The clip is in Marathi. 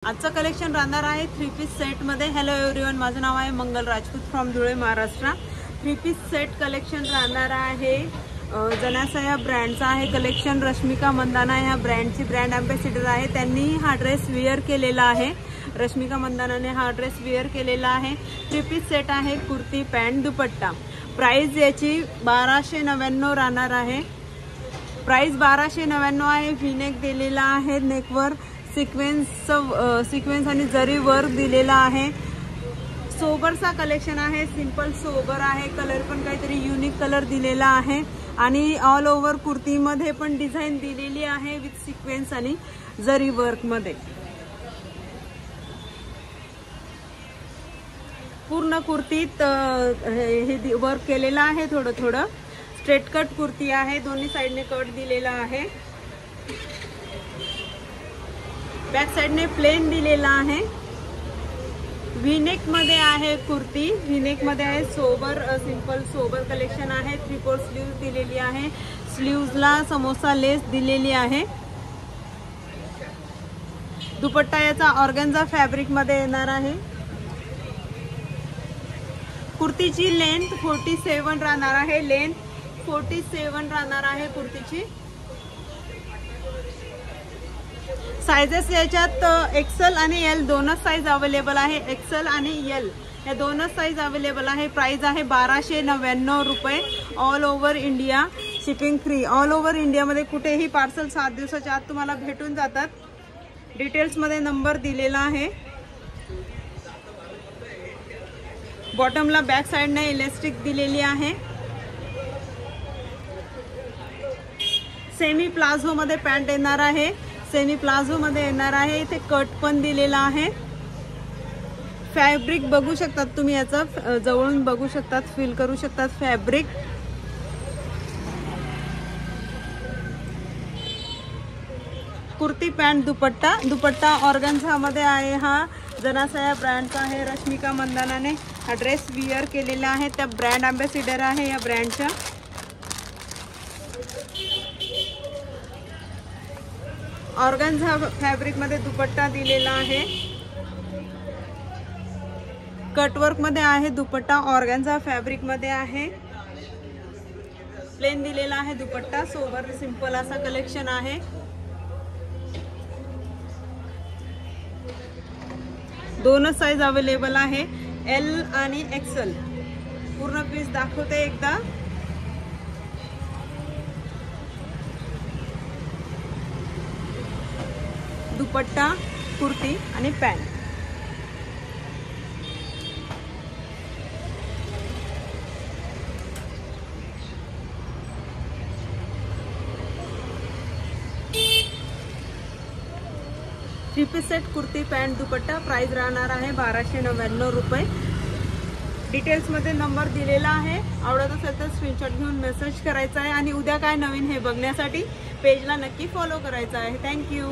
आजचं कलेक्शन राहणार आहे 3 पीस सेट मध्ये। हॅलो एव्हरीवन, माझं नाव आहे Mangal Rajput from Dhule Maharashtra. 3 piece set collection राहणार आहे जनासा या ब्रँडचा आहे कलेक्शन। रश्मिका मंदाना ह्या ब्रँडची ब्रँड अँबॅसेडर आहे। त्यांनी हा ड्रेस वेअर केलेला आहे। रश्मिका मंदानाने हा ड्रेस वेअर केलेला आहे। 3 पीस सेट आहे, कुर्ती पॅन्ट दुपट्टा। प्राइस याची 1299 राहणार आहे। प्राइस 1299 आहे। व्हीनेक दिलेला आहे, नेकवर सिक्वेन्स आणि जरी वर्क दिलेला आहे। सोबरचा कलेक्शन आहे, सिंपल सोबर आहे। कलर पण काहीतरी युनिक कलर दिलेला आहे आणि ऑल ओव्हर कुर्तीमध्ये पण डिझाईन दिलेली आहे विथ सिक्वेन्स आणि जरी वर्क मध्ये। पूर्ण कुर्तीत हे वर्क केलेला आहे। थोडं थोडं स्ट्रेट कट कुर्ती आहे, दोन्ही साइडने कट दिलेला आहे। बॅक साइडने प्लेन दिलेला आहे। व्हीनेक मध्ये आहे कुर्ती, व्हीनेक मध्ये आहे सोबर, सिंपल सोबर कलेक्शन आहे। 3/4 स्लीव्ह दिलेली आहे। स्लीव्हजला समोसा लेस दिलेली आहे। दुपट्टा याचा ऑर्गेन्झा फॅब्रिक मध्ये येणार आहे। कुर्तीची लेंथ 47 राहणार आहे। लेंथ 47 राहणार आहे कुर्तीची। साइजेस याच्यात एक्सेल आणि एल दोनच साइज अवेलेबल आहे। एक्सेल आणि एल या दोनच साइज अवेलेबल आहे। प्राइस आहे 1299 रुपये। All over India shipping free. All over India मध्ये कुठेही पार्सल 7 दिवसाच्या आत तुम्हाला भेटून जातात। डिटेल्स मध्ये नंबर दिलेला आहे। बॉटमला बॅक साइडने इलास्टिक दिलेली आहे। सेमी प्लाझो मध्ये पॅन्ट येणार आहे। सेमी प्लाझो मध्ये येणार आहे। इथे कट पण दिलेला आहे। फॅब्रिक बघू शकतात तुम्ही, याचा जवळून बघू शकतात, फील करू शकतात फॅब्रिक। कुर्ती पॅन्ट दुपट्टा। दुपट्टा ऑर्गेन्झा मध्ये आहे। हा जनासा या ब्रँडचा आहे। रश्मिका मंदानाने हा ड्रेस वेअर केलेला आहे। त्या ब्रँड अँबॅसेडर आहे या ब्रँडच्या। ऑर्गेन्झा फॅब्रिक मध्ये दुपट्टा दिलेला आहे। कटवर्क मध्ये आहे दुपट्टा, ऑर्गेन्झा फॅब्रिक मध्ये आहे। प्लेन दिलेला आहे दुपट्टा। सोबर सिंपल असा कलेक्शन आहे। दोनच साइज अवेलेबल आहे, एल आणि एक्सेल। पूर्ण पीस दाखवते एकदा। दुपट्टा, कुर्ती आणि pant. Three piece set kurti pant dupatta. Price राहणार आहे 1299 रुपये। डिटेल्स मध्ये नंबर दिलेला आहे। आवडत असेल तर स्क्रीनशॉट घेऊन मेसेज करायचा आहे आणि उद्या काय नवीन हे बघण्यासाठी पेजला नक्की फॉलो करायचं आहे। थँक्यू।